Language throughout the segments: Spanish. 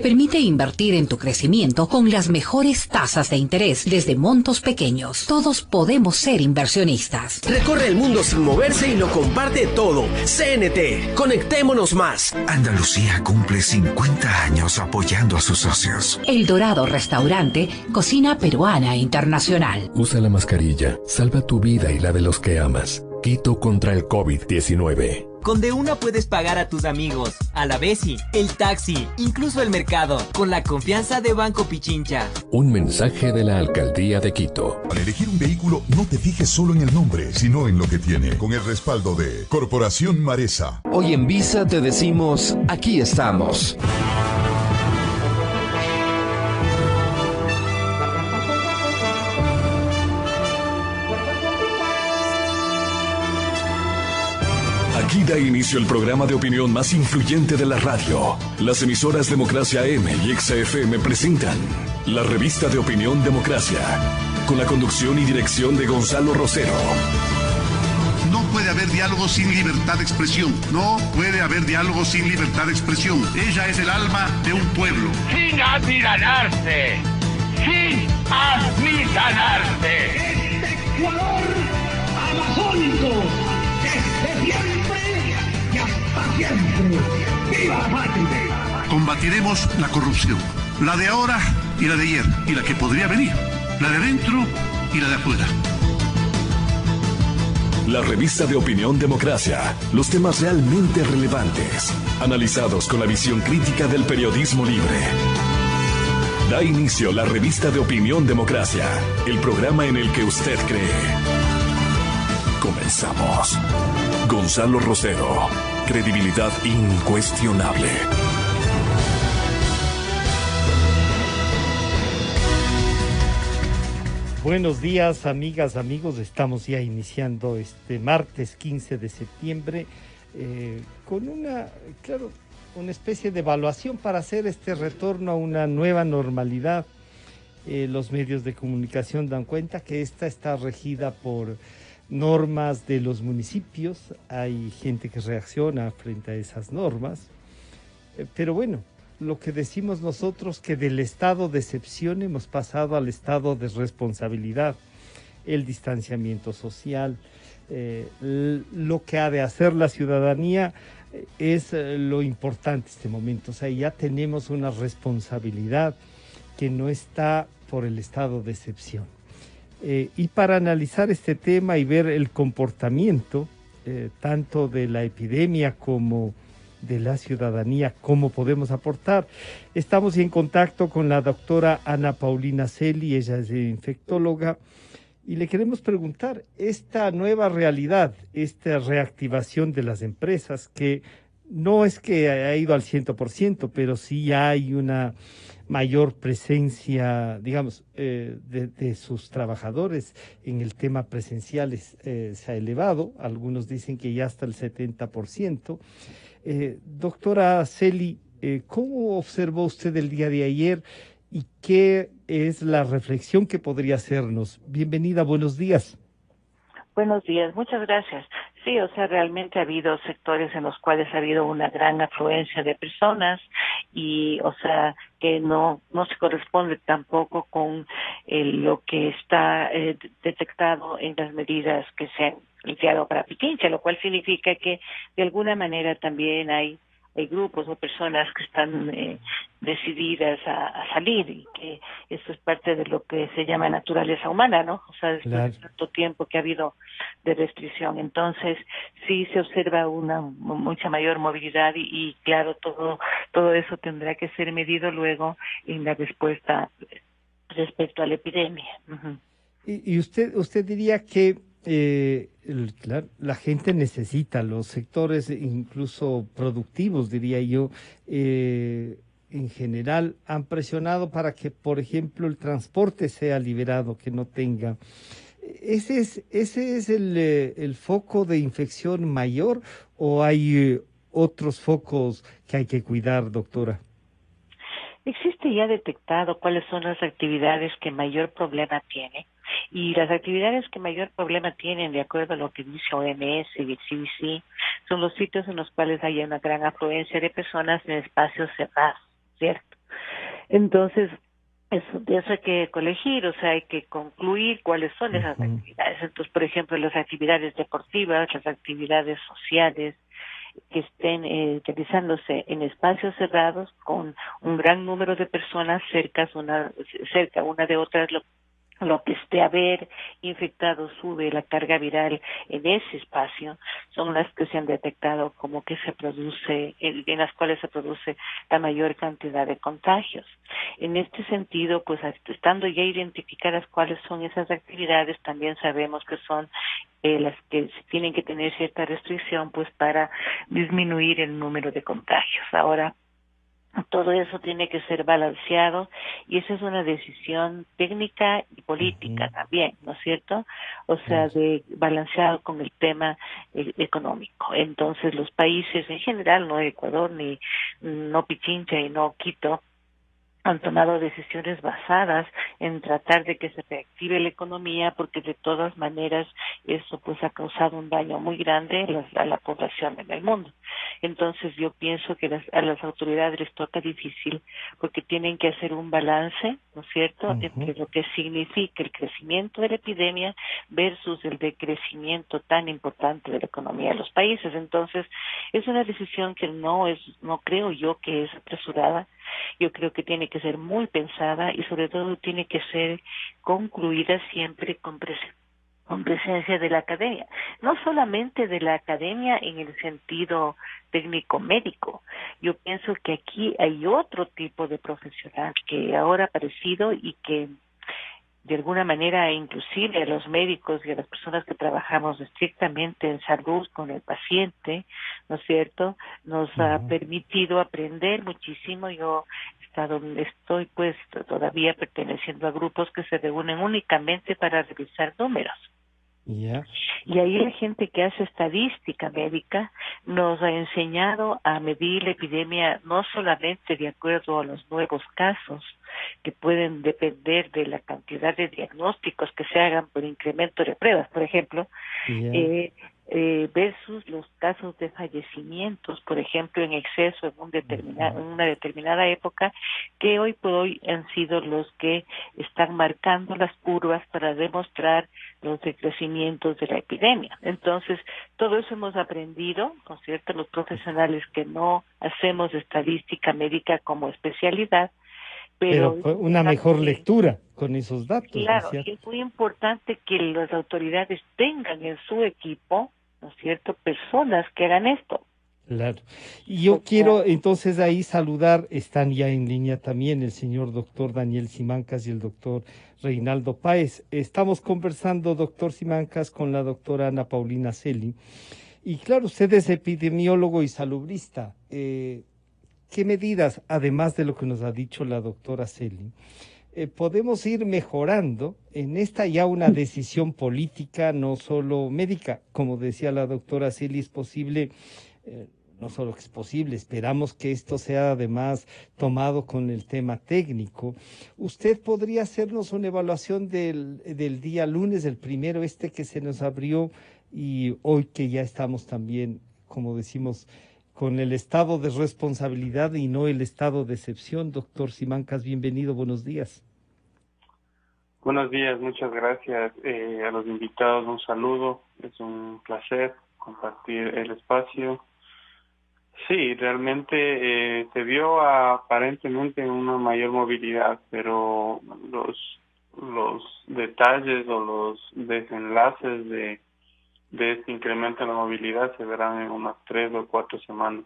Permite invertir en tu crecimiento con las mejores tasas de interés desde montos pequeños. Todos podemos ser inversionistas. Recorre el mundo sin moverse y lo comparte todo. CNT, conectémonos más. Andalucía cumple 50 años apoyando a sus socios. El Dorado Restaurante, cocina peruana e internacional. Usa la mascarilla, salva tu vida y la de los que amas. Quito contra el COVID-19. Con De Una puedes pagar a tus amigos, a la Besi, el taxi, incluso el mercado, con la confianza de Banco Pichincha. Un mensaje de la Alcaldía de Quito. Para elegir un vehículo, no te fijes solo en el nombre, sino en lo que tiene. Con el respaldo de Corporación Maresa. Hoy en Visa te decimos, aquí estamos. Aquí da inicio el programa de opinión más influyente de la radio. Las emisoras Democracia AM y XFM presentan la revista de opinión Democracia, con la conducción y dirección de Gonzalo Rosero. No puede haber diálogo sin libertad de expresión. No puede haber diálogo sin libertad de expresión. Ella es el alma de un pueblo. Sin amilanarse. Sin amilanarse. Este Ecuador amazónico. Desde siempre y hasta siempre. ¡Viva la patria! Combatiremos la corrupción. La de ahora y la de ayer. Y la que podría venir. La de adentro y la de afuera. La revista de opinión Democracia. Los temas realmente relevantes. Analizados con la visión crítica del periodismo libre. Da inicio la revista de opinión Democracia. El programa en el que usted cree. Comenzamos. Gonzalo Rosero. Credibilidad incuestionable. Buenos días, amigas, amigos. Estamos ya iniciando este martes 15 de septiembre con una especie de evaluación para hacer este retorno a una nueva normalidad. Los medios de comunicación dan cuenta que esta está regida por normas de los municipios. Hay gente que reacciona frente a esas normas. Pero bueno, lo que decimos nosotros, que del estado de excepción hemos pasado al estado de responsabilidad, el distanciamiento social, lo que ha de hacer la ciudadanía es lo importante en este momento. O sea, ya tenemos una responsabilidad que no está por el estado de excepción. Y para analizar este tema y ver el comportamiento tanto de la epidemia como de la ciudadanía, cómo podemos aportar, estamos en contacto con la doctora Ana Paulina Celi. Ella es infectóloga, y le queremos preguntar esta nueva realidad, esta reactivación de las empresas, que no es que haya ido al 100%, pero sí hay una mayor presencia, digamos, de sus trabajadores en el tema presencial se ha elevado. Algunos dicen que ya hasta el 70%. Doctora Celi, ¿cómo observó usted el día de ayer y qué es la reflexión que podría hacernos? Bienvenida, buenos días. Buenos días, muchas gracias. Sí, o sea, realmente ha habido sectores en los cuales ha habido una gran afluencia de personas y, o sea, que no se corresponde tampoco con lo que está detectado en las medidas que se han iniciado para Pichincha, lo cual significa que de alguna manera también hay grupos o personas que están decididas a salir, y que eso es parte de lo que se llama naturaleza humana, ¿no? O sea, después de tanto tiempo que ha habido de restricción. Entonces, sí se observa una mucha mayor movilidad y claro, todo eso tendrá que ser medido luego en la respuesta respecto a la epidemia. Uh-huh. Y usted diría que la gente necesita, los sectores incluso productivos, diría yo, en general han presionado para que, por ejemplo, el transporte sea liberado, que no tenga. ¿Ese es el foco de infección mayor, o hay otros focos que hay que cuidar, doctora? Existe ya detectado cuáles son las actividades que mayor problema tienen. Y las actividades que mayor problema tienen, de acuerdo a lo que dice OMS y el CDC, son los sitios en los cuales hay una gran afluencia de personas en espacios cerrados, ¿cierto? Entonces, de eso hay que colegir, o sea, hay que concluir cuáles son esas actividades. Entonces, por ejemplo, las actividades deportivas, las actividades sociales, que estén realizándose en espacios cerrados con un gran número de personas cerca una de otras, lo que esté a ver infectado sube la carga viral en ese espacio, son las que se han detectado como que se produce, en las cuales se produce la mayor cantidad de contagios. En este sentido, pues estando ya identificadas cuáles son esas actividades, también sabemos que son las que tienen que tener cierta restricción pues para disminuir el número de contagios. Ahora, todo eso tiene que ser balanceado y esa es una decisión técnica y política también, ¿no es cierto? O sea, de balanceado con el tema económico. Entonces, los países en general, no Ecuador, no Pichincha y no Quito, han tomado decisiones basadas en tratar de que se reactive la economía, porque de todas maneras eso pues ha causado un daño muy grande a la población en el mundo. Entonces yo pienso que a las autoridades les toca difícil, porque tienen que hacer un balance, ¿no es cierto?, entre lo que significa el crecimiento de la epidemia versus el decrecimiento tan importante de la economía de los países. Entonces es una decisión que no creo yo que es apresurada. Yo creo que tiene que ser muy pensada y sobre todo tiene que ser concluida siempre con presencia de la academia. No solamente de la academia en el sentido técnico-médico. Yo pienso que aquí hay otro tipo de profesional que ahora ha aparecido y que de alguna manera, inclusive a los médicos y a las personas que trabajamos estrictamente en salud con el paciente, ¿no es cierto?, nos ha permitido aprender muchísimo. Yo estoy pues todavía perteneciendo a grupos que se reúnen únicamente para revisar números. Y ahí la gente que hace estadística médica nos ha enseñado a medir la epidemia no solamente de acuerdo a los nuevos casos, que pueden depender de la cantidad de diagnósticos que se hagan por incremento de pruebas, por ejemplo, versus los casos de fallecimientos, por ejemplo, en exceso en una determinada época, que hoy por hoy han sido los que están marcando las curvas para demostrar los decrecimientos de la epidemia. Entonces, todo eso hemos aprendido, ¿no es cierto?, los profesionales que no hacemos estadística médica como especialidad, pero una mejor lectura con esos datos. Claro, ¿no y es muy importante que las autoridades tengan en su equipo, ¿no es cierto?, personas que hagan esto. Claro. Y yo quiero entonces ahí saludar, están ya en línea también el señor doctor Daniel Simancas y el doctor Reinaldo Páez. Estamos conversando, doctor Simancas, con la doctora Ana Paulina Celi. Y claro, usted es epidemiólogo y salubrista. ¿Qué medidas, además de lo que nos ha dicho la doctora Celi, podemos ir mejorando en esta ya una decisión política, no solo médica? Como decía la doctora Celi, es posible, no solo que es posible, esperamos que esto sea además tomado con el tema técnico. ¿Usted podría hacernos una evaluación del día lunes, el primero que se nos abrió, y hoy que ya estamos también, como decimos, con el estado de responsabilidad y no el estado de excepción? Doctor Simancas, bienvenido, buenos días. Buenos días, muchas gracias a los invitados, un saludo, es un placer compartir el espacio. Sí, realmente se vio aparentemente una mayor movilidad, pero los detalles o los desenlaces de este incremento en la movilidad se verán en unas 3 o 4 semanas.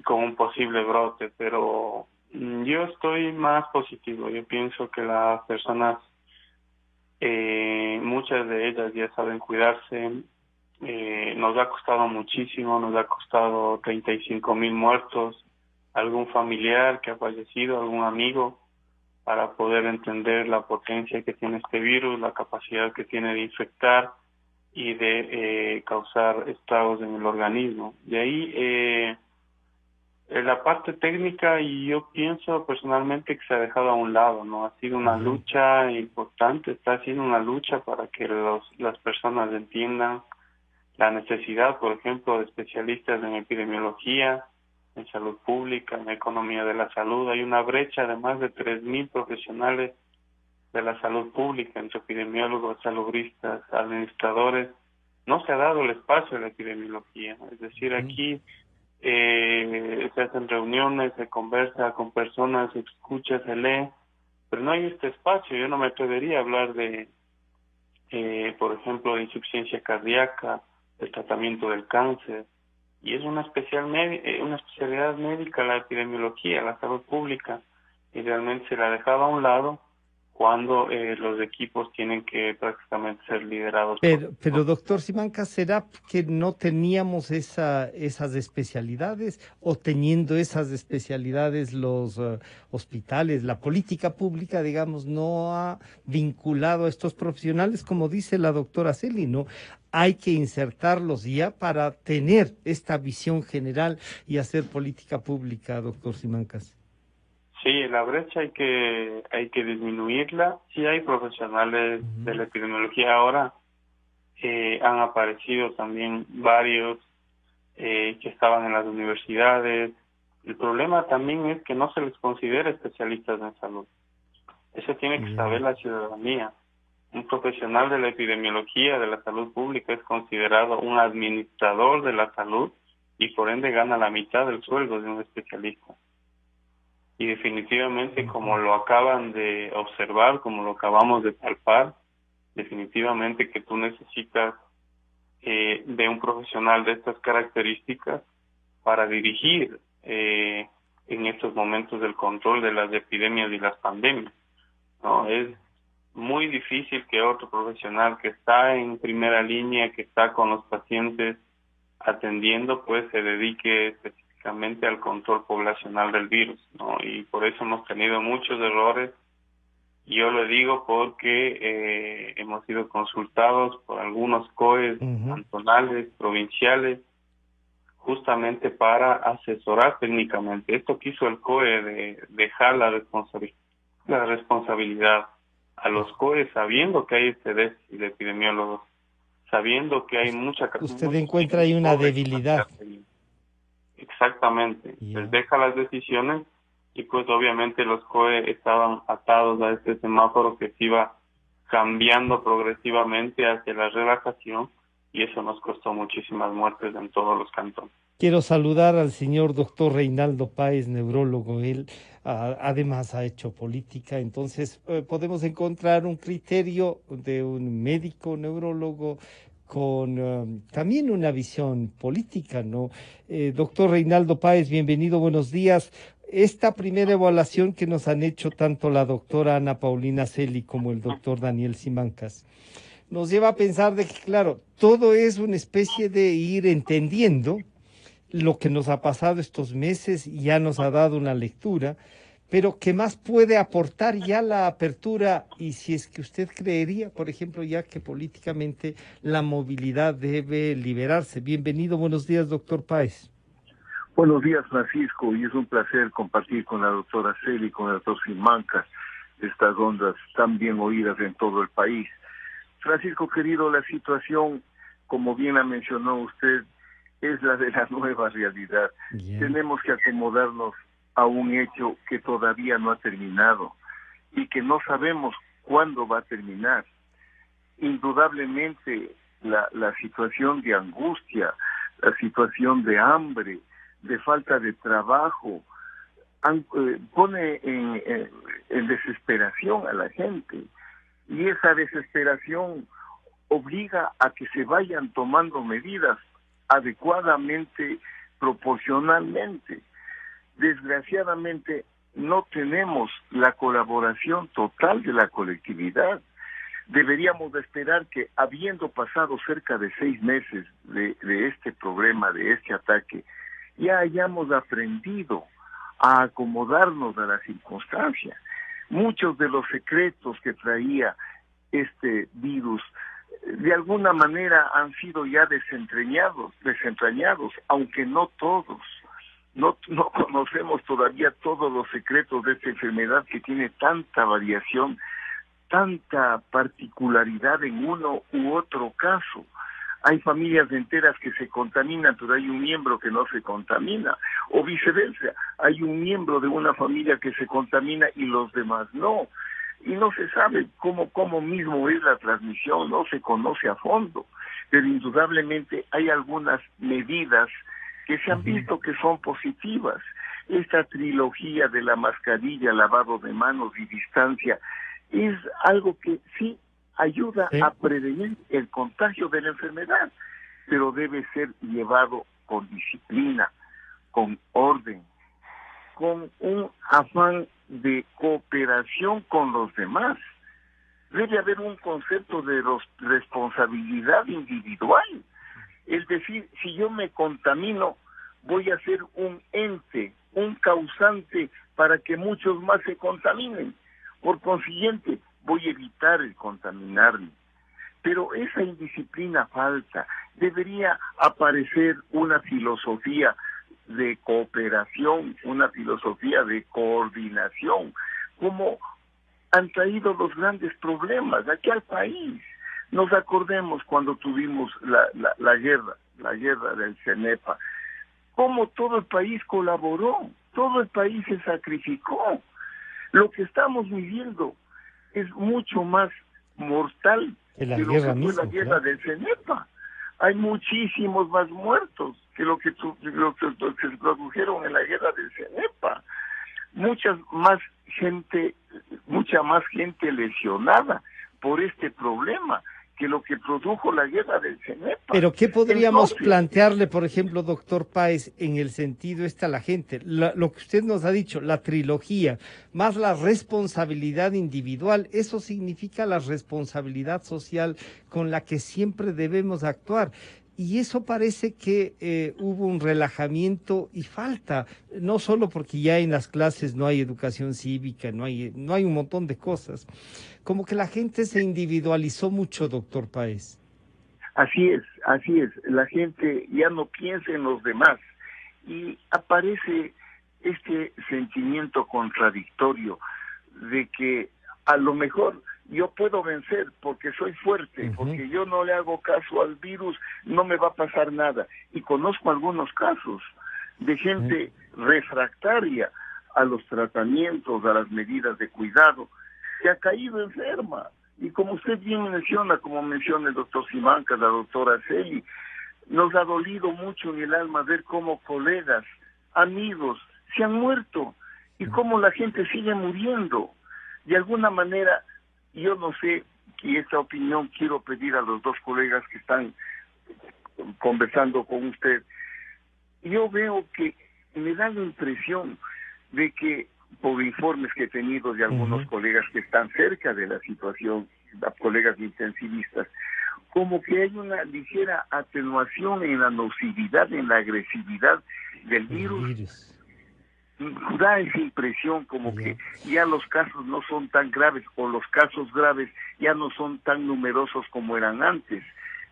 Con un posible brote, pero yo estoy más positivo. Yo pienso que las personas, muchas de ellas ya saben cuidarse. Nos ha costado muchísimo, nos ha costado 35,000 muertos, algún familiar que ha fallecido, algún amigo, para poder entender la potencia que tiene este virus, la capacidad que tiene de infectar y de causar estragos en el organismo. De ahí, en la parte técnica, y yo pienso personalmente que se ha dejado a un lado, ¿no? Ha sido una lucha importante, está siendo una lucha para que las personas entiendan la necesidad, por ejemplo, de especialistas en epidemiología, en salud pública, en economía de la salud. Hay una brecha de más de 3.000 profesionales de la salud pública, entre epidemiólogos, salubristas, administradores. No se ha dado el espacio a la epidemiología, ¿no? Es decir, aquí se hacen reuniones, se conversa con personas, se escucha, se lee, pero no hay este espacio. Yo no me atrevería a hablar de, por ejemplo, de insuficiencia cardíaca, del tratamiento del cáncer, y es una especialidad médica la epidemiología, la salud pública, y realmente se la dejaba a un lado cuando los equipos tienen que prácticamente ser liderados. Pero doctor Simancas, ¿será que no teníamos esas especialidades, o teniendo esas especialidades los hospitales, la política pública, digamos, no ha vinculado a estos profesionales, como dice la doctora Celi, ¿no? Hay que insertarlos ya para tener esta visión general y hacer política pública, doctor Simancas. Sí, la brecha hay que disminuirla. Sí hay profesionales de la epidemiología ahora. Han aparecido también varios que estaban en las universidades. El problema también es que no se les considera especialistas en salud. Eso tiene que saber la ciudadanía. Un profesional de la epidemiología, de la salud pública, es considerado un administrador de la salud y por ende gana la mitad del sueldo de un especialista. Y definitivamente, como lo acaban de observar, como lo acabamos de palpar, definitivamente que tú necesitas de un profesional de estas características para dirigir en estos momentos del control de las epidemias y las pandemias, ¿no? Es muy difícil que otro profesional que está en primera línea, que está con los pacientes atendiendo, pues se dedique específicamente al control poblacional del virus, ¿no? Y por eso hemos tenido muchos errores. Y yo lo digo porque hemos sido consultados por algunos COEs cantonales, provinciales, justamente para asesorar técnicamente. Esto que hizo el COE de dejar la responsabilidad a los COE, sabiendo que hay este déficit de epidemiólogos, sabiendo que hay mucha... Usted encuentra ahí una debilidad. Exactamente. Les deja las decisiones y pues obviamente los COE estaban atados a este semáforo que se iba cambiando progresivamente hacia la relajación, y eso nos costó muchísimas muertes en todos los cantones. Quiero saludar al señor doctor Reinaldo Páez, neurólogo. Él además ha hecho política, entonces podemos encontrar un criterio de un médico neurólogo con también una visión política, ¿no? Doctor Reinaldo Páez, bienvenido, buenos días. Esta primera evaluación que nos han hecho tanto la doctora Ana Paulina Celi como el doctor Daniel Simancas nos lleva a pensar de que, claro, todo es una especie de ir entendiendo lo que nos ha pasado estos meses, y ya nos ha dado una lectura, pero ¿qué más puede aportar ya la apertura? Y si es que usted creería, por ejemplo, ya que políticamente la movilidad debe liberarse. Bienvenido, buenos días, doctor Páez. Buenos días, Francisco, y es un placer compartir con la doctora Celi y con el doctor Simancas estas ondas tan bien oídas en todo el país. Francisco, querido, la situación, como bien la mencionó usted, es la de la nueva realidad. Tenemos que acomodarnos a un hecho que todavía no ha terminado y que no sabemos cuándo va a terminar. Indudablemente la situación de angustia, la situación de hambre, de falta de trabajo, pone en desesperación a la gente, y esa desesperación obliga a que se vayan tomando medidas adecuadamente, proporcionalmente. Desgraciadamente no tenemos la colaboración total de la colectividad. Deberíamos de esperar que, habiendo pasado cerca de 6 meses de este problema, de este ataque, ya hayamos aprendido a acomodarnos a la circunstancia. Muchos de los secretos que traía este virus de alguna manera han sido ya desentrañados, aunque no todos. No conocemos todavía todos los secretos de esta enfermedad que tiene tanta variación, tanta particularidad en uno u otro caso. hay familias enteras que se contaminan, pero hay un miembro que no se contamina, o viceversa, hay un miembro de una familia que se contamina y los demás no, y no se sabe cómo mismo es la transmisión, no se conoce a fondo, pero indudablemente hay algunas medidas que se han visto que son positivas. Esta trilogía de la mascarilla, lavado de manos y distancia es algo que sí ayuda a prevenir el contagio de la enfermedad, pero debe ser llevado con disciplina, con orden, con un afán de cooperación con los demás. Debe haber un concepto de responsabilidad individual. Es decir, si yo me contamino, voy a ser un ente, un causante para que muchos más se contaminen. Por consiguiente, voy a evitar el contaminarme. Pero esa indisciplina falta. Debería aparecer una filosofía de cooperación, una filosofía de coordinación, como han traído los grandes problemas aquí al país. Nos acordemos cuando tuvimos la guerra del CENEPA, cómo todo el país colaboró, todo el país se sacrificó. Lo que estamos viviendo es mucho más mortal que lo que fue la guerra del CENEPA. Hay muchísimos más muertos que lo que se produjeron en la guerra del CENEPA. Mucha más gente lesionada por este problema que lo que produjo la guerra del CENEPA. Pero ¿qué podríamos plantearle, por ejemplo, doctor Páez, en el sentido a la gente? Lo que usted nos ha dicho, la trilogía, más la responsabilidad individual, eso significa la responsabilidad social con la que siempre debemos actuar. Y eso parece que hubo un relajamiento y falta, no solo porque ya en las clases no hay educación cívica, no hay un montón de cosas, como que la gente se individualizó mucho, doctor Páez. Así es, la gente ya no piensa en los demás y aparece este sentimiento contradictorio de que a lo mejor yo puedo vencer porque soy fuerte, porque yo no le hago caso al virus, no me va a pasar nada. Y conozco algunos casos de gente refractaria a los tratamientos, a las medidas de cuidado, que ha caído enferma. Y como usted bien menciona, como menciona el doctor Simancas, la doctora Celi, nos ha dolido mucho en el alma ver cómo colegas, amigos, se han muerto y cómo la gente sigue muriendo. De alguna manera, yo no sé, y esta opinión quiero pedir a los dos colegas que están conversando con usted, yo veo que me da la impresión de que, por informes que he tenido de algunos colegas que están cerca de la situación, colegas intensivistas, como que hay una ligera atenuación en la nocividad, en la agresividad del virus. Da esa impresión como que ya los casos no son tan graves, o los casos graves ya no son tan numerosos como eran antes.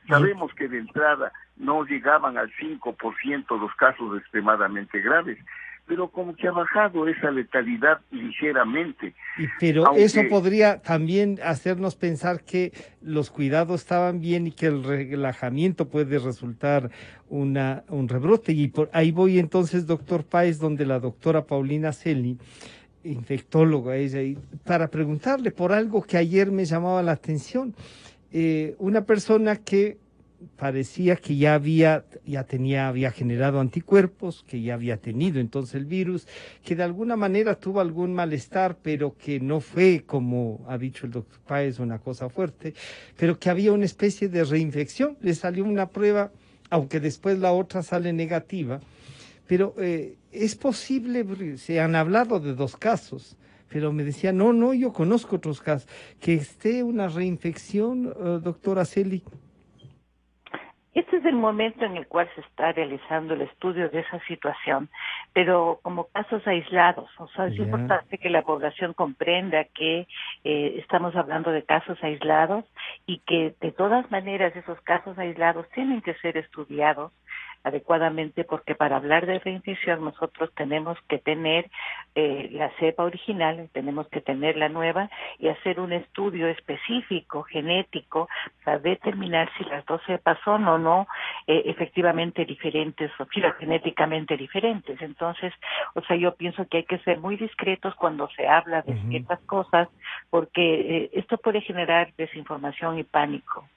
Sabemos que de entrada no llegaban al 5% los casos extremadamente graves, pero como que ha bajado esa letalidad ligeramente. Pero eso podría también hacernos pensar que los cuidados estaban bien y que el relajamiento puede resultar un rebrote. Y por ahí voy entonces, doctor Páez, donde la doctora Paulina Celi, infectóloga ella, para preguntarle por algo que ayer me llamaba la atención. Una persona que parecía que había generado anticuerpos, que ya había tenido entonces el virus, que de alguna manera tuvo algún malestar, pero que no fue, como ha dicho el doctor Páez, una cosa fuerte, pero que había una especie de reinfección. Le salió una prueba, aunque después la otra sale negativa, pero es posible, se han hablado de 2 casos, pero me decía, no, yo conozco otros casos, que esté una reinfección, doctora Celi. Este es el momento en el cual se está realizando el estudio de esa situación, pero como casos aislados. O sea, es importante que la población comprenda que estamos hablando de casos aislados y que de todas maneras esos casos aislados tienen que ser estudiados adecuadamente, porque para hablar de reinfección nosotros tenemos que tener la cepa original, tenemos que tener la nueva y hacer un estudio específico, genético, para determinar si las dos cepas son o no efectivamente diferentes o filogenéticamente diferentes. Entonces, o sea, yo pienso que hay que ser muy discretos cuando se habla de ciertas cosas, porque esto puede generar desinformación y pánico.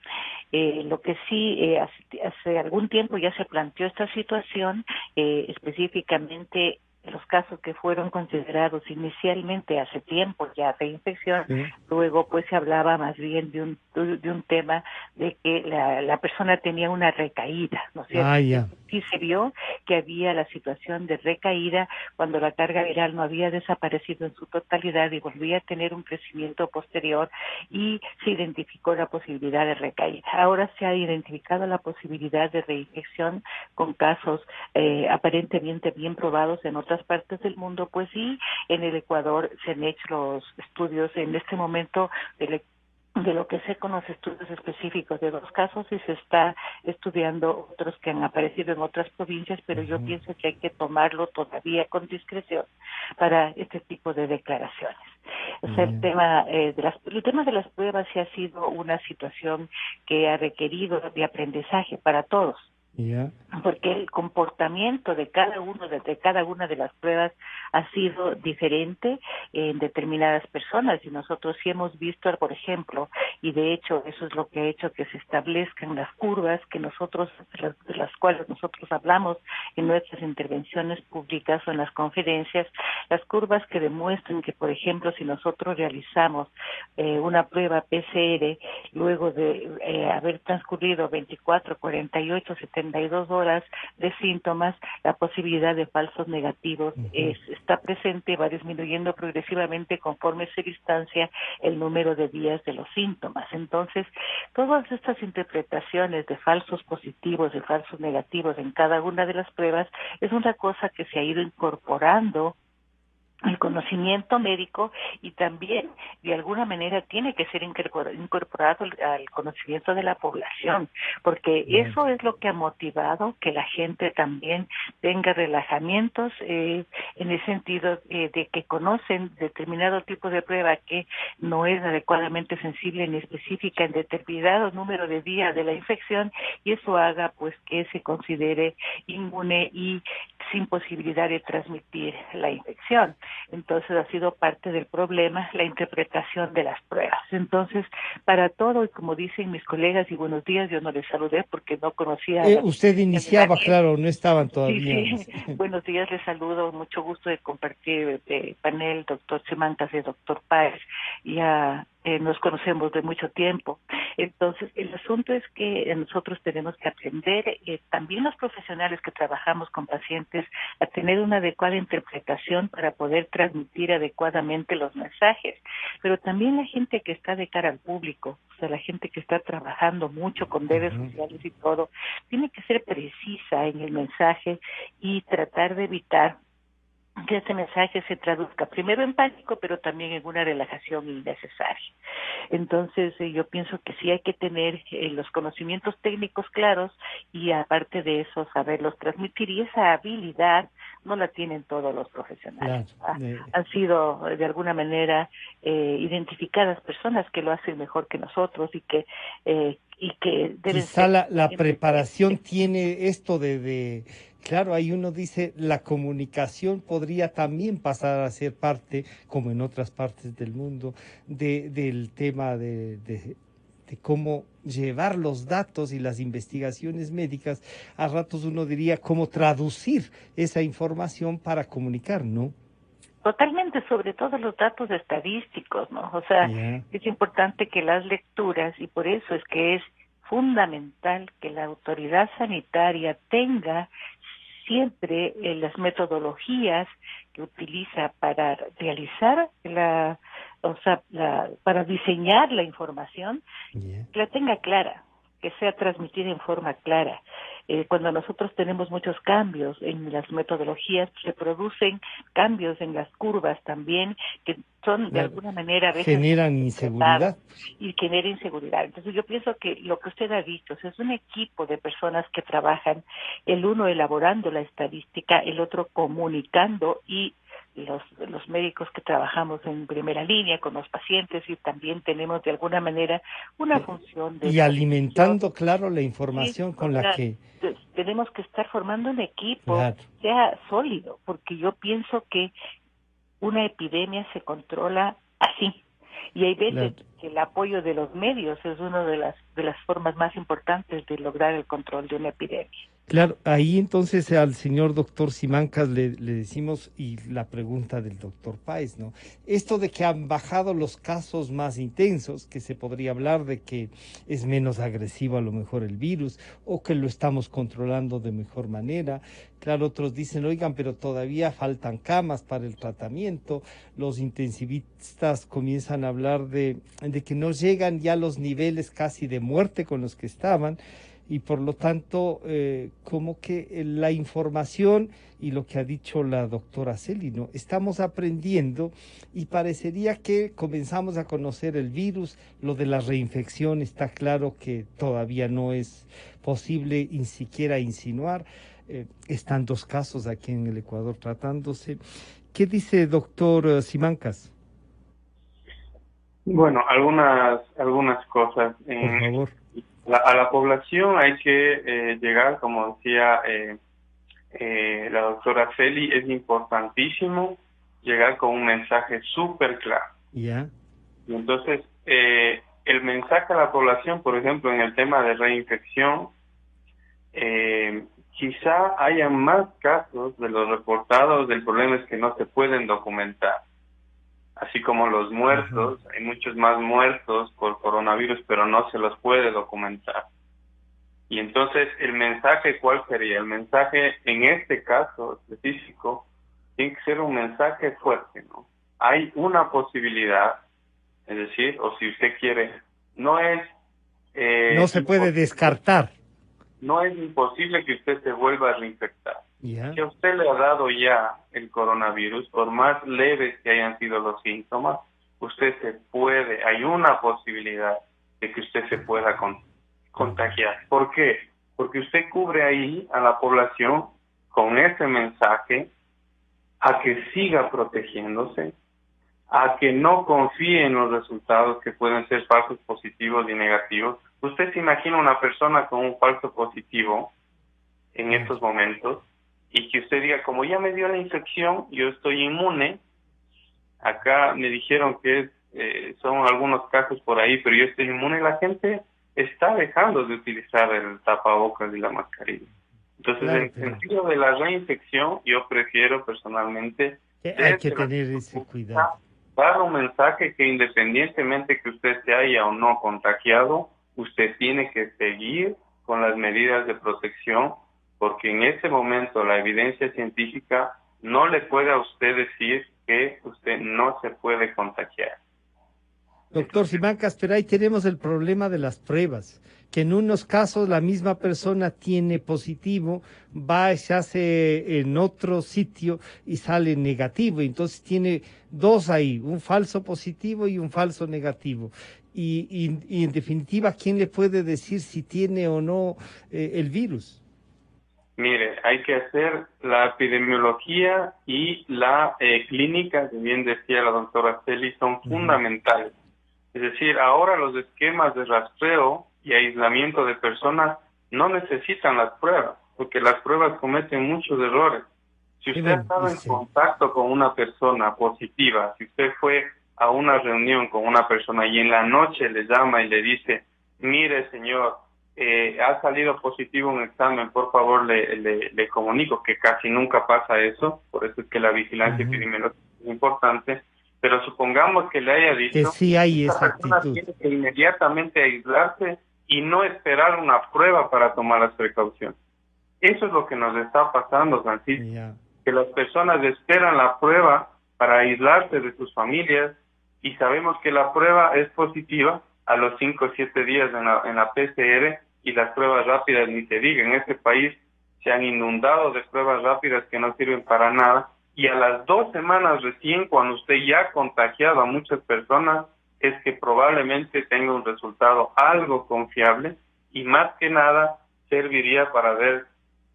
Lo que sí, hace algún tiempo ya se planteó esta situación, específicamente los casos que fueron considerados inicialmente hace tiempo ya de infección, luego pues se hablaba más bien de un tema de que la persona tenía una recaída, ¿no es cierto? Sí se vio que había la situación de recaída cuando la carga viral no había desaparecido en su totalidad y volvía a tener un crecimiento posterior, y se identificó la posibilidad de recaída. Ahora se ha identificado la posibilidad de reinfección con casos aparentemente bien probados en otras partes del mundo, pues sí, en el Ecuador se han hecho los estudios en este momento de lo que sé con los estudios específicos de 2 casos, y se está estudiando otros que han aparecido en otras provincias, pero yo pienso que hay que tomarlo todavía con discreción para este tipo de declaraciones. O sea, el tema de las pruebas sí ha sido una situación que ha requerido de aprendizaje para todos. Porque el comportamiento de cada una de las pruebas ha sido diferente en determinadas personas, y nosotros sí hemos visto, por ejemplo, y de hecho eso es lo que ha hecho que se establezcan las curvas que nosotros, de las cuales nosotros hablamos en nuestras intervenciones públicas o en las conferencias, las curvas que demuestran que, por ejemplo, si nosotros realizamos una prueba PCR luego de haber transcurrido 24, 48, 72 horas de síntomas, la posibilidad de falsos negativos está presente, va disminuyendo progresivamente conforme se distancia el número de días de los síntomas. Entonces, todas estas interpretaciones de falsos positivos y falsos negativos en cada una de las pruebas es una cosa que se ha ido incorporando el conocimiento médico, y también de alguna manera tiene que ser incorporado al conocimiento de la población, porque eso es lo que ha motivado que la gente también tenga relajamientos en el sentido de que conocen determinado tipo de prueba que no es adecuadamente sensible ni específica en determinado número de días de la infección, y eso haga pues que se considere inmune y sin posibilidad de transmitir la infección. Entonces ha sido parte del problema la interpretación de las pruebas. Entonces, para todo, y como dicen mis colegas, y buenos días, yo no les saludé porque no conocía. Usted iniciaba, claro, no estaban todavía. Sí. Buenos días, les saludo, mucho gusto de compartir panel, doctor Simancas y doctor Páez, ya nos conocemos de mucho tiempo. Entonces, el asunto es que nosotros tenemos que aprender, también los profesionales que trabajamos con pacientes, a tener una adecuada interpretación para poder transmitir adecuadamente los mensajes, pero también la gente que está de cara al público, o sea, la gente que está trabajando mucho con redes sociales y todo, tiene que ser precisa en el mensaje y tratar de evitar que este mensaje se traduzca primero en pánico, pero también en una relajación innecesaria. Entonces, yo pienso que sí hay que tener los conocimientos técnicos claros, y aparte de eso, saberlos transmitir, y esa habilidad no la tienen todos los profesionales. Han sido, de alguna manera, identificadas personas que lo hacen mejor que nosotros, y que deben quizá la preparación tiene esto de claro, ahí uno dice, la comunicación podría también pasar a ser parte, como en otras partes del mundo, del tema de cómo llevar los datos y las investigaciones médicas. A ratos uno diría cómo traducir esa información para comunicar, ¿no? Totalmente, sobre todo los datos estadísticos, ¿no? O sea, es importante que las lecturas, y por eso es que es fundamental que la autoridad sanitaria tenga siempre las metodologías que utiliza para realizar para diseñar la información, que la tenga clara, que sea transmitida en forma clara. cuando nosotros tenemos muchos cambios en las metodologías, se producen cambios en las curvas también, que son de alguna manera a veces generan inseguridad. Y genera inseguridad. Entonces yo pienso que lo que usted ha dicho, es un equipo de personas que trabajan, el uno elaborando la estadística, el otro comunicando, y los médicos que trabajamos en primera línea con los pacientes, y también tenemos de alguna manera una función de... Y alimentando, claro, la información con la que... Tenemos que estar formando un equipo, sea sólido, porque yo pienso que una epidemia se controla así. Y hay veces que el apoyo de los medios es una de las formas más importantes de lograr el control de una epidemia. Claro, ahí entonces al señor doctor Simancas le decimos, y la pregunta del doctor Páez, ¿no? Esto de que han bajado los casos más intensos, que se podría hablar de que es menos agresivo a lo mejor el virus, o que lo estamos controlando de mejor manera. Claro, otros dicen, oigan, pero todavía faltan camas para el tratamiento. Los intensivistas comienzan a hablar de que no llegan ya a los niveles casi de muerte con los que estaban, y por lo tanto, como que la información y lo que ha dicho la doctora Celi, ¿no? Estamos aprendiendo y parecería que comenzamos a conocer el virus. Lo de la reinfección está claro que todavía no es posible ni siquiera insinuar. Están 2 casos aquí en el Ecuador tratándose. ¿Qué dice doctor Simancas? Bueno, algunas cosas. Por favor. A la población hay que llegar, como decía la doctora Celi, es importantísimo llegar con un mensaje súper claro. Ya. Y entonces, el mensaje a la población, por ejemplo, en el tema de reinfección, quizá haya más casos de los reportados, del problema es que no se pueden documentar. Así como los muertos, hay muchos más muertos por coronavirus, pero no se los puede documentar. Y entonces, ¿el mensaje cuál sería? El mensaje, en este caso específico, tiene que ser un mensaje fuerte, ¿no? Hay una posibilidad, es decir, o si usted quiere, no es... no se puede descartar. No es imposible que usted se vuelva a reinfectar. Yeah. Si a usted le ha dado ya el coronavirus, por más leves que hayan sido los síntomas, hay una posibilidad de que usted se pueda contagiar. ¿Por qué? Porque usted cubre ahí a la población con ese mensaje a que siga protegiéndose, a que no confíe en los resultados que pueden ser falsos positivos y negativos. Usted se imagina una persona con un falso positivo en estos momentos, y que usted diga, como ya me dio la infección, yo estoy inmune. Acá me dijeron que son algunos casos por ahí, pero yo estoy inmune. La gente está dejando de utilizar el tapabocas y la mascarilla. Entonces, en el sentido de la reinfección, yo prefiero personalmente... hay que tener ese cuidado. Dar un mensaje que independientemente que usted se haya o no contagiado, usted tiene que seguir con las medidas de protección, porque en ese momento la evidencia científica no le puede a usted decir que usted no se puede contagiar. Doctor Simancas, pero ahí tenemos el problema de las pruebas, que en unos casos la misma persona tiene positivo, va, se hace en otro sitio y sale negativo, entonces tiene 2 ahí, un falso positivo y un falso negativo. Y en definitiva, ¿quién le puede decir si tiene o no el virus? Mire, hay que hacer la epidemiología y la clínica, que bien decía la doctora Celi, son fundamentales. Es decir, ahora los esquemas de rastreo y aislamiento de personas no necesitan las pruebas, porque las pruebas cometen muchos errores. Si usted ha estado en contacto con una persona positiva, si usted fue a una reunión con una persona y en la noche le llama y le dice, mire señor, ha salido positivo un examen, por favor le comunico, que casi nunca pasa eso, por eso es que la vigilancia epidemiológica es importante, pero supongamos que le haya dicho que sí hay esa persona actitud. Tiene que inmediatamente aislarse y no esperar una prueba para tomar las precauciones. Eso es lo que nos está pasando, Francisco, que las personas esperan la prueba para aislarse de sus familias, y sabemos que la prueba es positiva a los 5 o 7 días en la PCR, y las pruebas rápidas ni se diga. En este país se han inundado de pruebas rápidas que no sirven para nada, y a las 2 semanas recién, cuando usted ya ha contagiado a muchas personas, es que probablemente tenga un resultado algo confiable, y más que nada serviría para ver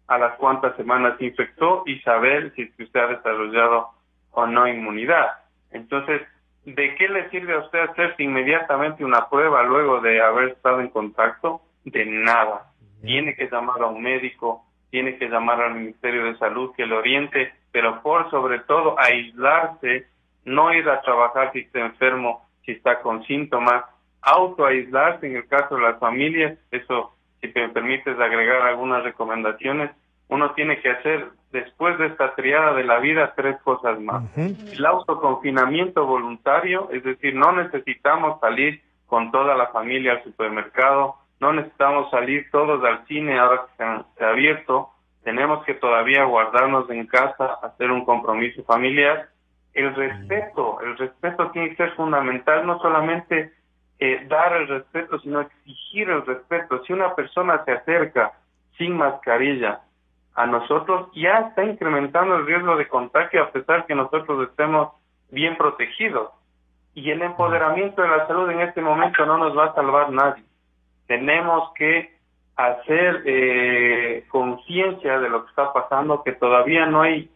a las cuántas semanas se infectó y saber si usted ha desarrollado o no inmunidad. Entonces, ¿de qué le sirve a usted hacerse inmediatamente una prueba luego de haber estado en contacto? De nada. Tiene que llamar a un médico, tiene que llamar al Ministerio de Salud que lo oriente, pero por sobre todo aislarse, no ir a trabajar si está enfermo, si está con síntomas, autoaislarse en el caso de las familias. Eso, si me permites agregar algunas recomendaciones, uno tiene que hacer después de esta triada de la vida 3 cosas más. El autoconfinamiento voluntario, es decir, no necesitamos salir con toda la familia al supermercado, no necesitamos salir todos al cine ahora que se ha abierto, tenemos que todavía guardarnos en casa, hacer un compromiso familiar. El respeto tiene que ser fundamental, no solamente dar el respeto, sino exigir el respeto. Si una persona se acerca sin mascarilla a nosotros, ya está incrementando el riesgo de contagio a pesar que nosotros estemos bien protegidos. Y el empoderamiento de la salud en este momento no nos va a salvar nadie. Tenemos que hacer conciencia de lo que está pasando, que todavía no hay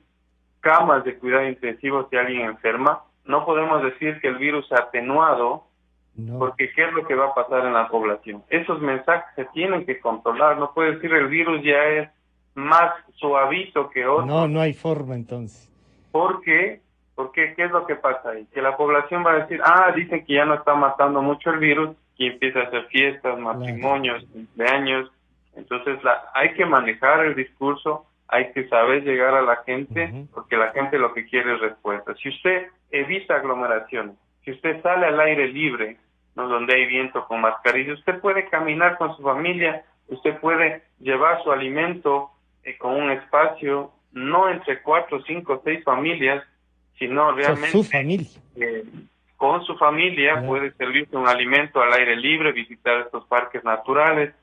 camas de cuidado intensivo si alguien enferma. No podemos decir que el virus se ha atenuado, porque ¿qué es lo que va a pasar en la población? Esos mensajes se tienen que controlar. No puede decir el virus ya es más suavito que otro. No hay forma entonces. ¿Por qué? Porque ¿qué es lo que pasa ahí? Que la población va a decir, dicen que ya no está matando mucho el virus, y empieza a hacer fiestas, matrimonios, cumpleaños. Entonces hay que manejar el discurso, hay que saber llegar a la gente, porque la gente lo que quiere es respuesta. Si usted evita aglomeraciones, si usted sale al aire libre, ¿no?, donde hay viento, con mascarilla, usted puede caminar con su familia, usted puede llevar su alimento con un espacio, no entre 4, 5, 6 familias, sino realmente su familia. Con su familia puede servirse un alimento al aire libre, visitar estos parques naturales,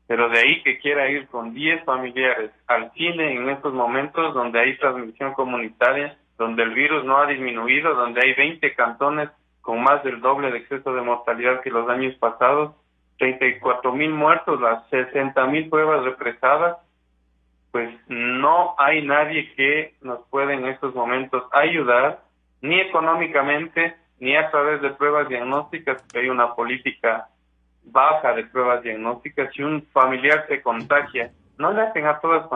pero de ahí que quiera ir con 10 familiares al cine en estos momentos donde hay transmisión comunitaria, donde el virus no ha disminuido, donde hay 20 cantones con más del doble de exceso de mortalidad que los años pasados, 34,000 muertos, las 60,000 pruebas represadas, pues no hay nadie que nos pueda en estos momentos ayudar, ni económicamente, ni a través de pruebas diagnósticas, que hay una política baja de pruebas diagnósticas. Si un familiar se contagia, no le hacen a todas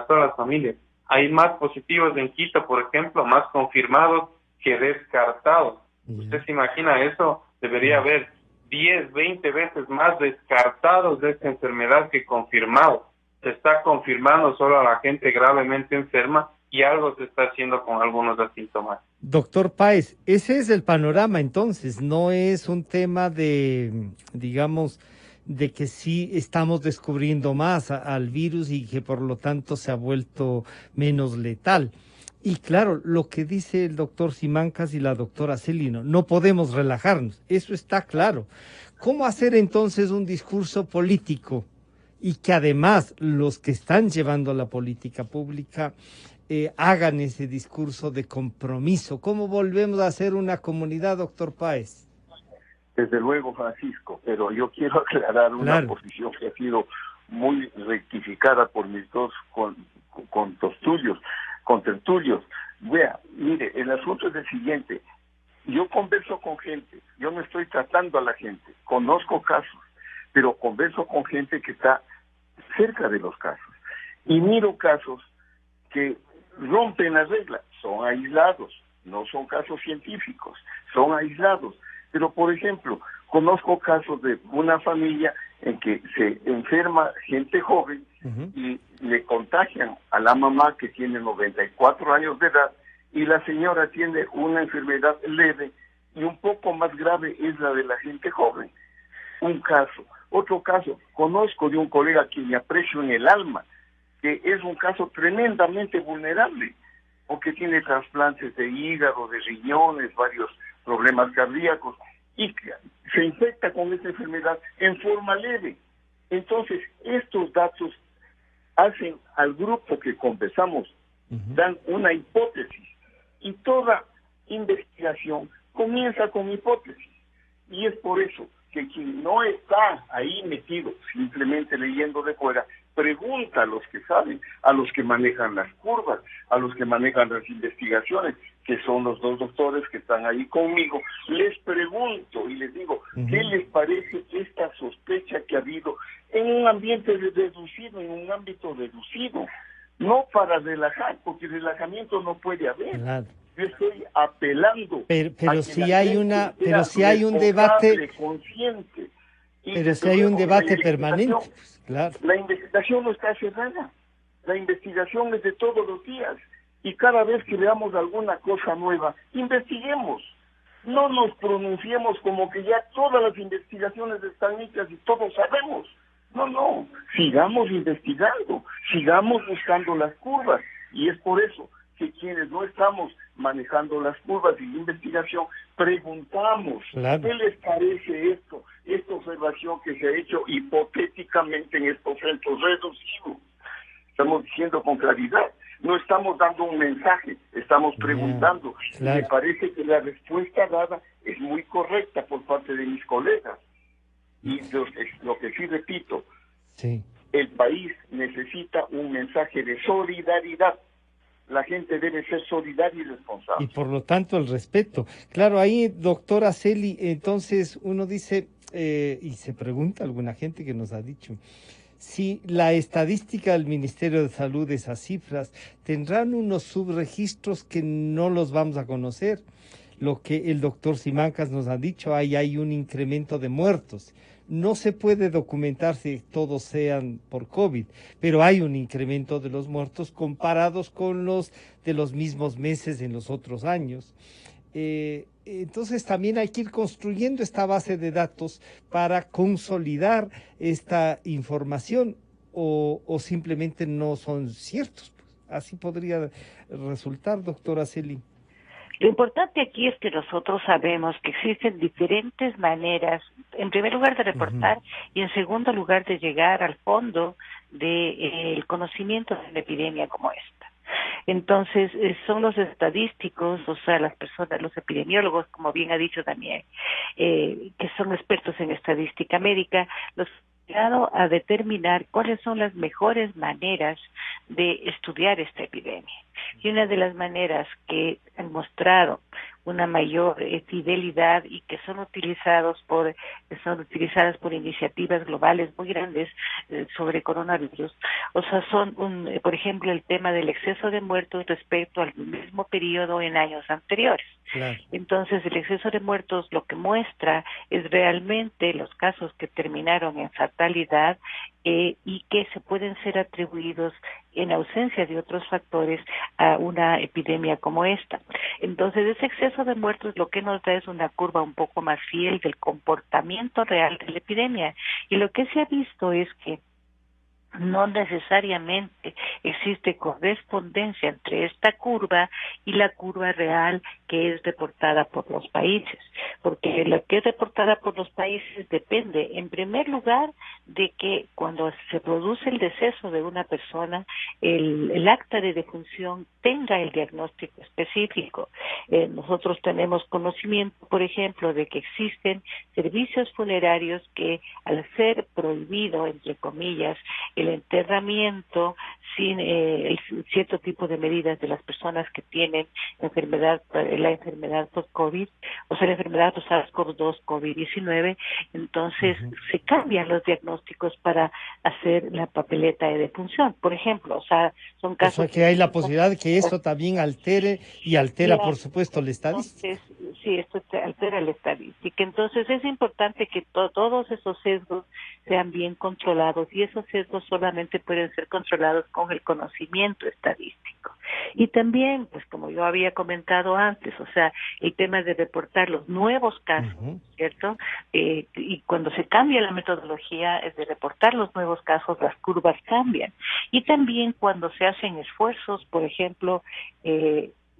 las familias. Hay más positivos en Quito, por ejemplo, más confirmados que descartados. Usted se imagina eso, debería haber 10, 20 veces más descartados de esta enfermedad que confirmados. Se está confirmando solo a la gente gravemente enferma y algo se está haciendo con algunos asintomáticos. Doctor Páez, ese es el panorama entonces, no es un tema de, digamos, de que sí estamos descubriendo más al virus y que por lo tanto se ha vuelto menos letal. Y claro, lo que dice el doctor Simancas y la doctora Celino, no podemos relajarnos, eso está claro. ¿Cómo hacer entonces un discurso político y que además los que están llevando la política pública hagan ese discurso de compromiso? ¿Cómo volvemos a ser una comunidad, doctor Páez? Desde luego, Francisco, pero yo quiero aclarar una posición que ha sido muy rectificada por mis dos contertulios. Vea, mire, el asunto es el siguiente. Yo converso con gente, yo no estoy tratando a la gente, conozco casos, pero converso con gente que está cerca de los casos y miro casos que rompen las reglas, son aislados, no son casos científicos, son aislados. Pero, por ejemplo, conozco casos de una familia en que se enferma gente joven y le contagian a la mamá que tiene 94 años de edad y la señora tiene una enfermedad leve y un poco más grave es la de la gente joven. Un caso. Otro caso, conozco de un colega que me aprecio en el alma, que es un caso tremendamente vulnerable, porque tiene trasplantes de hígado, de riñones, varios problemas cardíacos, y se infecta con esa enfermedad en forma leve. Entonces, estos datos hacen al grupo que conversamos, dan una hipótesis, y toda investigación comienza con hipótesis. Y es por eso que quien no está ahí metido, simplemente leyendo de fuera, pregunta a los que saben, a los que manejan las curvas, a los que manejan las investigaciones, que son los dos doctores que están ahí conmigo. Les pregunto y les digo, ¿qué les parece esta sospecha que ha habido en un ambiente reducido, en un ámbito reducido? No para relajar, porque relajamiento no puede haber. Claro. Yo estoy apelando. Pero si hay un debate consciente. Pero si hay un debate permanente, pues, claro. La investigación no está cerrada. La investigación es de todos los días. Y cada vez que veamos alguna cosa nueva, investiguemos. No nos pronunciemos como que ya todas las investigaciones están hechas y todos sabemos. No. Sigamos investigando. Sigamos buscando las curvas. Y es por eso que quienes no estamos manejando las curvas y la investigación, preguntamos, claro, ¿qué les parece esta observación que se ha hecho hipotéticamente en estos centros reducidos? Estamos diciendo con claridad, no estamos dando un mensaje, estamos preguntando. Claro. Me parece que la respuesta dada es muy correcta por parte de mis colegas. Y lo que sí repito, el país necesita un mensaje de solidaridad. La gente debe ser solidaria y responsable. Y por lo tanto el respeto. Claro, ahí, doctora Celi, entonces uno dice, y se pregunta alguna gente que nos ha dicho, si la estadística del Ministerio de Salud, esas cifras, tendrán unos subregistros que no los vamos a conocer. Lo que el doctor Simancas nos ha dicho, ahí hay un incremento de muertos. No se puede documentar si todos sean por COVID, pero hay un incremento de los muertos comparados con los de los mismos meses en los otros años. Entonces también hay que ir construyendo esta base de datos para consolidar esta información o simplemente no son ciertos. Así podría resultar, doctora Celi. Lo importante aquí es que nosotros sabemos que existen diferentes maneras, en primer lugar, de reportar y en segundo lugar de llegar al fondo del conocimiento de una epidemia como esta. Entonces, son los estadísticos, o sea, las personas, los epidemiólogos, como bien ha dicho Daniel, que son expertos en estadística médica, los han llegado a determinar cuáles son las mejores maneras de estudiar esta epidemia. Y una de las maneras que han mostrado una mayor fidelidad y que son utilizadas por iniciativas globales muy grandes sobre coronavirus, o sea, son por ejemplo el tema del exceso de muertos respecto al mismo periodo en años anteriores. Claro. Entonces el exceso de muertos lo que muestra es realmente los casos que terminaron en fatalidad y que se pueden ser atribuidos en ausencia de otros factores a una epidemia como esta. Entonces, ese exceso de muertos lo que nos da es una curva un poco más fiel del comportamiento real de la epidemia. Y lo que se ha visto es que no necesariamente existe correspondencia entre esta curva y la curva real que es reportada por los países, porque lo que es reportada por los países depende, en primer lugar, de que cuando se produce el deceso de una persona, el acta de defunción tenga el diagnóstico específico. Nosotros tenemos conocimiento, por ejemplo, de que existen servicios funerarios que, al ser prohibido, entre comillas, el enterramiento sin cierto tipo de medidas de las personas que tienen la enfermedad post-COVID, o sea, la enfermedad SARS-CoV-2, COVID-19, entonces se cambian los diagnósticos para hacer la papeleta de defunción, por ejemplo, o sea, son casos... O sea, que hay la posibilidad de que eso también altere y altera, por supuesto, la estadística. Entonces, sí, esto altera la estadística. Entonces, es importante que todos esos sesgos sean bien controlados y esos sesgos solamente pueden ser controlados con el conocimiento estadístico. Y también, pues como yo había comentado antes, o sea, el tema de reportar los nuevos casos, ¿cierto? Y cuando se cambia la metodología es de reportar los nuevos casos, las curvas cambian. Y también cuando se hacen esfuerzos, por ejemplo,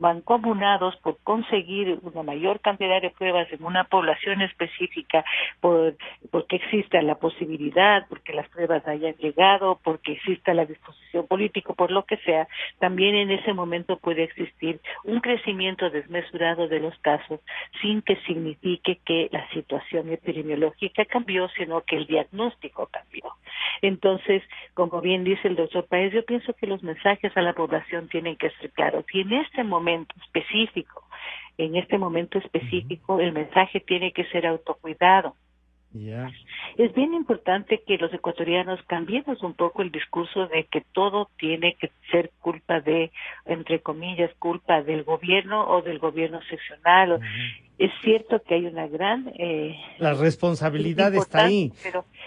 mancomunados por conseguir una mayor cantidad de pruebas en una población específica, porque exista la posibilidad, porque las pruebas hayan llegado, porque exista la disposición política, por lo que sea, también en ese momento puede existir un crecimiento desmesurado de los casos sin que signifique que la situación epidemiológica cambió, sino que el diagnóstico cambió. Entonces, como bien dice el doctor Páez, yo pienso que los mensajes a la población tienen que ser claros. Y en este momento específico, el mensaje tiene que ser autocuidado. Yeah. Es bien importante que los ecuatorianos cambiemos un poco el discurso de que todo tiene que ser culpa de, entre comillas, culpa del gobierno o del gobierno seccional. Es cierto que hay una gran... la responsabilidad está ahí,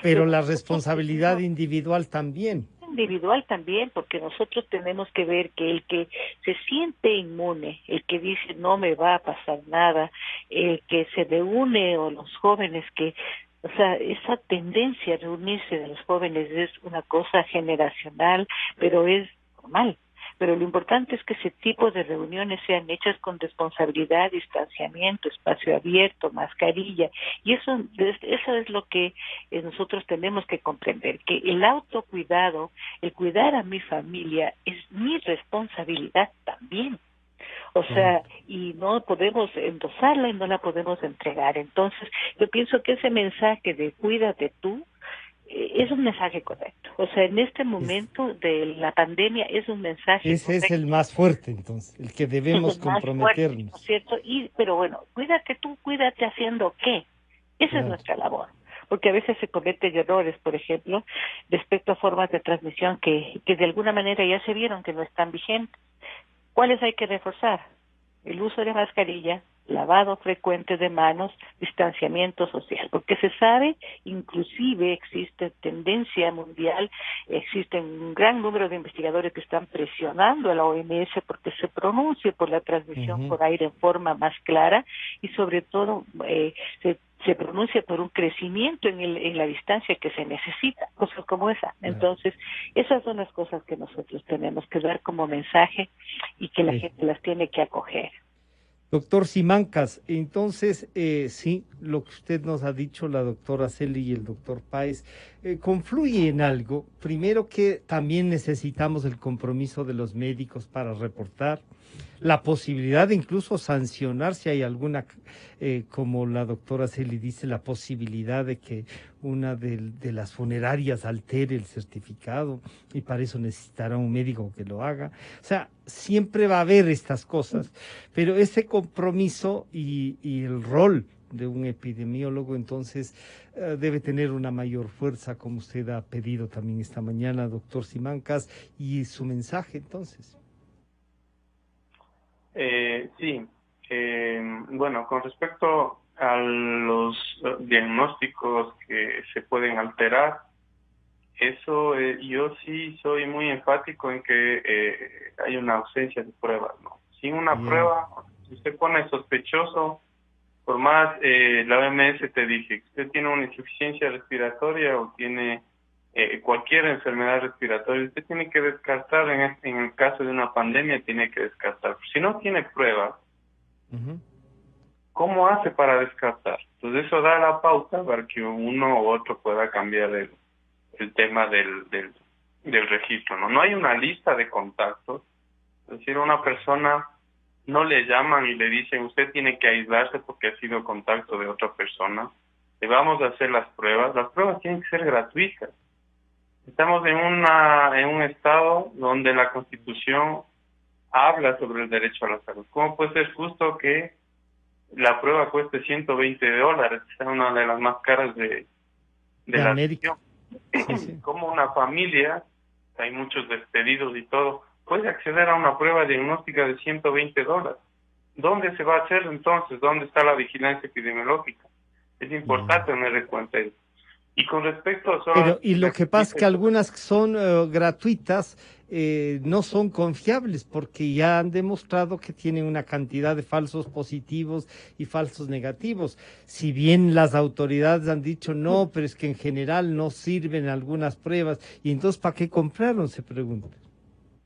pero la responsabilidad individual también. Individual también, porque nosotros tenemos que ver que el que se siente inmune, el que dice no me va a pasar nada, el que se reúne, o los jóvenes que, o sea, esa tendencia a reunirse de los jóvenes es una cosa generacional, pero es normal. Pero lo importante es que ese tipo de reuniones sean hechas con responsabilidad, distanciamiento, espacio abierto, mascarilla, y eso es lo que nosotros tenemos que comprender, que el autocuidado, el cuidar a mi familia es mi responsabilidad también. O sea, y no podemos endosarla y no la podemos entregar. Entonces, yo pienso que ese mensaje de cuídate tú, es un mensaje correcto. O sea, en este momento de la pandemia es un mensaje ese correcto. Es el más fuerte, entonces, el que debemos comprometernos. Fuerte, ¿no es cierto? Pero bueno, cuídate tú, cuídate haciendo qué. Esa es nuestra labor. Porque a veces se cometen errores, por ejemplo, respecto a formas de transmisión que de alguna manera ya se vieron que no están vigentes. ¿Cuáles hay que reforzar? El uso de mascarilla, lavado frecuente de manos, distanciamiento social, porque se sabe, inclusive existe tendencia mundial, existen un gran número de investigadores que están presionando a la OMS porque se pronuncie por la transmisión por aire en forma más clara y sobre todo se pronuncia por un crecimiento en la distancia que se necesita, cosas como esa. Entonces, esas son las cosas que nosotros tenemos que dar como mensaje y que la gente las tiene que acoger. Doctor Simancas, entonces, sí, lo que usted nos ha dicho, la doctora Celi y el doctor Páez, confluye en algo. Primero, que también necesitamos el compromiso de los médicos para reportar, la posibilidad de incluso sancionar si hay alguna, como la doctora Celi dice, la posibilidad de que una de las funerarias altere el certificado, y para eso necesitará un médico que lo haga. O sea, siempre va a haber estas cosas, pero ese compromiso y el rol de un epidemiólogo, entonces, debe tener una mayor fuerza, como usted ha pedido también esta mañana, doctor Simancas, y su mensaje, entonces. Sí, bueno, con respecto a los diagnósticos que se pueden alterar, eso yo sí soy muy enfático en que hay una ausencia de pruebas, ¿no? Sin una prueba, si usted pone sospechoso, por más la OMS te dice que usted tiene una insuficiencia respiratoria o tiene cualquier enfermedad respiratoria, usted tiene que descartar, en el caso de una pandemia tiene que descartar. Si no tiene pruebas, ¿cómo hace para descartar? Entonces eso da la pauta para que uno u otro pueda cambiar el tema del registro, ¿no? No hay una lista de contactos, es decir, una persona no le llaman y le dicen usted tiene que aislarse porque ha sido contacto de otra persona, le vamos a hacer las pruebas tienen que ser gratuitas. Estamos en un estado donde la Constitución habla sobre el derecho a la salud. ¿Cómo puede ser justo que la prueba cueste $120? Es una de las más caras de la América. Sí. Como una familia, hay muchos despedidos y todo, puede acceder a una prueba diagnóstica de $120. ¿Dónde se va a hacer entonces? ¿Dónde está la vigilancia epidemiológica? Es importante tener en cuenta eso. Y con respecto a... Pero, y lo que pasa es que algunas son gratuitas, no son confiables, porque ya han demostrado que tienen una cantidad de falsos positivos y falsos negativos. Si bien las autoridades han dicho no, pero es que en general no sirven algunas pruebas, y entonces ¿para qué compraron? Se pregunta.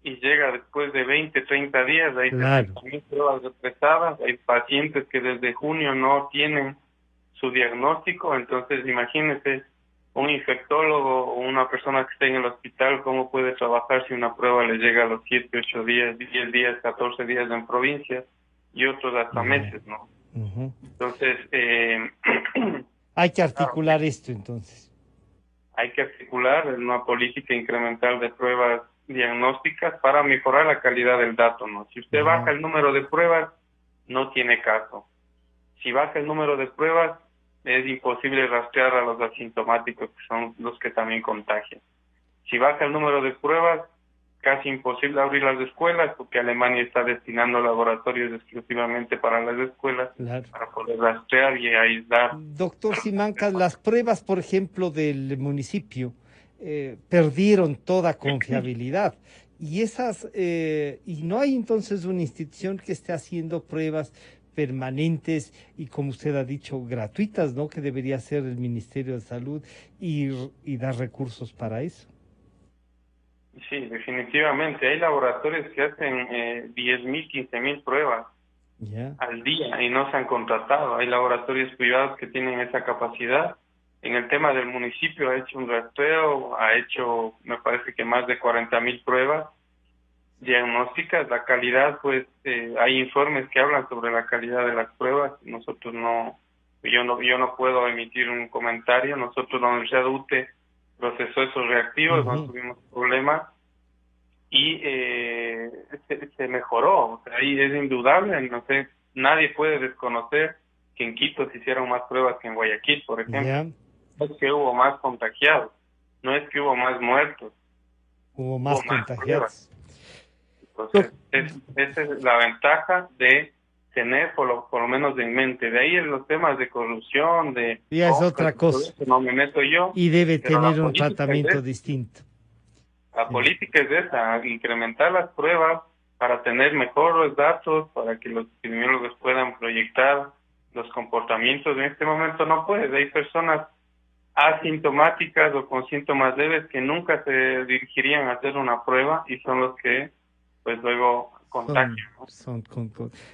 y llega después de 20, 30 días, hay Claro. 70.000 pruebas represadas, hay pacientes que desde junio no tienen su diagnóstico, entonces imagínese un infectólogo o una persona que esté en el hospital, cómo puede trabajar si una prueba le llega a los 7, 8 días, 10 días, 14 días en provincias y otros hasta meses, ¿no? Ujú. Entonces, Hay que articular esto entonces. hay que articular una política incremental de pruebas diagnósticas para mejorar la calidad del dato, ¿no? Si usted baja el número de pruebas, no tiene caso. Si baja el número de pruebas, es imposible rastrear a los asintomáticos, que son los que también contagian. Si baja el número de pruebas, casi imposible abrir las escuelas, porque Alemania está destinando laboratorios exclusivamente para las escuelas, Claro. para poder rastrear y aislar. Doctor Simancas, las pruebas, por ejemplo, del municipio perdieron toda confiabilidad. Y y no hay entonces una institución que esté haciendo pruebas permanentes y, como usted ha dicho, gratuitas, ¿no? Que debería ser el Ministerio de Salud y dar recursos para eso. Sí, definitivamente. Hay laboratorios que hacen 10.000, 15.000 pruebas al día y no se han contratado. Hay laboratorios privados que tienen esa capacidad. En el tema del municipio ha hecho un rastreo, ha hecho, me parece que más de 40.000 pruebas diagnósticas. La calidad, pues, hay informes que hablan sobre la calidad de las pruebas. Nosotros yo no puedo emitir un comentario. Nosotros, la Universidad de UTE procesó esos reactivos, no tuvimos problemas y se mejoró. O sea, ahí es indudable, no sé, nadie puede desconocer que en Quito se hicieron más pruebas que en Guayaquil, por ejemplo. No es que hubo más contagiados, no es que hubo más muertos. Hubo más contagiados. Entonces, esa es la ventaja de tener por lo menos en mente. De ahí en los temas de corrupción, ya es otra cosa. No me meto yo. Y debe tener un tratamiento distinto. La política es esa, incrementar las pruebas para tener mejores datos, para que los epidemiólogos puedan proyectar los comportamientos. En este momento no puede. Hay personas asintomáticas o con síntomas leves que nunca se dirigirían a hacer una prueba y son los que pues luego contagian.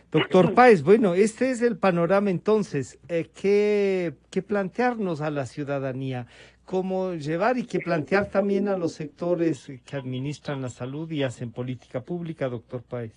Doctor Páez, bueno, este es el panorama entonces. ¿Qué plantearnos a la ciudadanía? ¿Cómo llevar y qué plantear también a los sectores que administran la salud y hacen política pública, doctor Páez?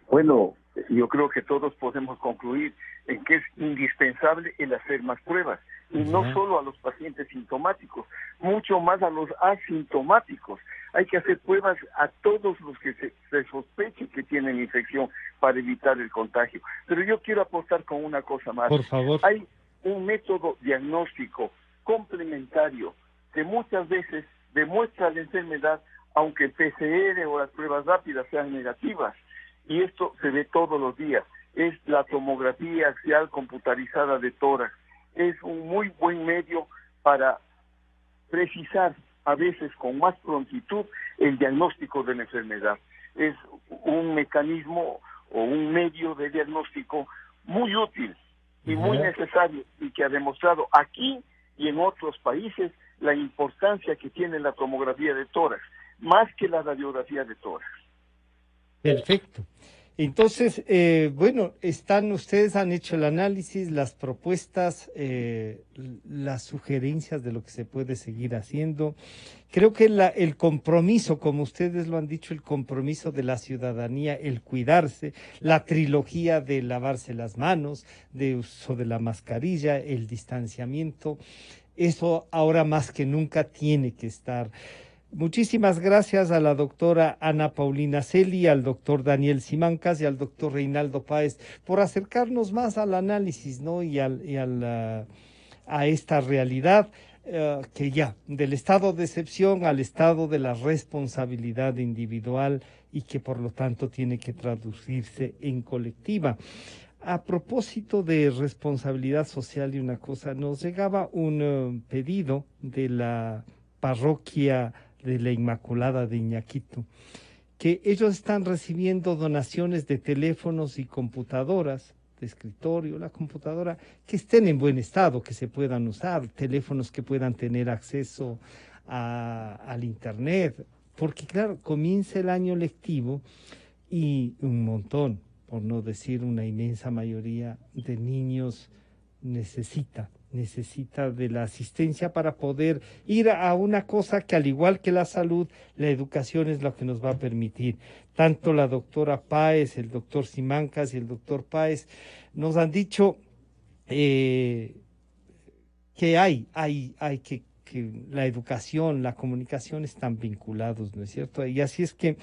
Bueno, yo creo que todos podemos concluir en que es indispensable el hacer más pruebas, y no solo a los pacientes sintomáticos, mucho más a los asintomáticos. Hay que hacer pruebas a todos los que se sospeche que tienen infección para evitar el contagio. Pero yo quiero apostar con una cosa más. Por favor. Hay un método diagnóstico complementario que muchas veces demuestra la enfermedad, aunque el PCR o las pruebas rápidas sean negativas. Y esto se ve todos los días. Es la tomografía axial computarizada de tórax. Es un muy buen medio para precisar, a veces con más prontitud, el diagnóstico de la enfermedad. Es un mecanismo o un medio de diagnóstico muy útil y muy necesario, y que ha demostrado aquí y en otros países la importancia que tiene la tomografía de tórax, más que la radiografía de tórax. Perfecto. Entonces, bueno, ustedes han hecho el análisis, las propuestas, las sugerencias de lo que se puede seguir haciendo. Creo que el compromiso, como ustedes lo han dicho, el compromiso de la ciudadanía, el cuidarse, la trilogía de lavarse las manos, de uso de la mascarilla, el distanciamiento, eso ahora más que nunca tiene que estar. Muchísimas gracias a la doctora Ana Paulina Celi, al doctor Daniel Simancas y al doctor Reinaldo Páez por acercarnos más al análisis, ¿no? y a esta realidad que ya, del estado de excepción al estado de la responsabilidad individual y que por lo tanto tiene que traducirse en colectiva. A propósito de responsabilidad social y una cosa, nos llegaba un pedido de la parroquia de la Inmaculada de Iñaquito, que ellos están recibiendo donaciones de teléfonos y computadoras, de escritorio, la computadora, que estén en buen estado, que se puedan usar, teléfonos que puedan tener acceso al internet, porque claro, comienza el año lectivo y un montón, por no decir una inmensa mayoría de niños necesita de la asistencia para poder ir a una cosa que, al igual que la salud, la educación es lo que nos va a permitir. Tanto la doctora Páez, el doctor Simancas y el doctor Páez nos han dicho que hay que la educación, la comunicación están vinculados, ¿no es cierto? Y así es que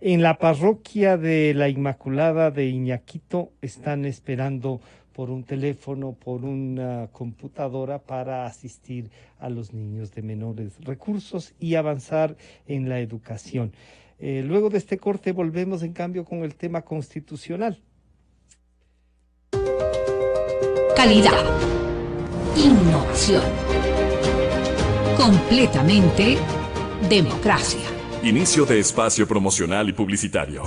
en la parroquia de la Inmaculada de Iñaquito están esperando por un teléfono, por una computadora para asistir a los niños de menores recursos y avanzar en la educación. Luego de este corte volvemos en cambio con el tema constitucional. Calidad. Innovación. Completamente democracia. Inicio de espacio promocional y publicitario.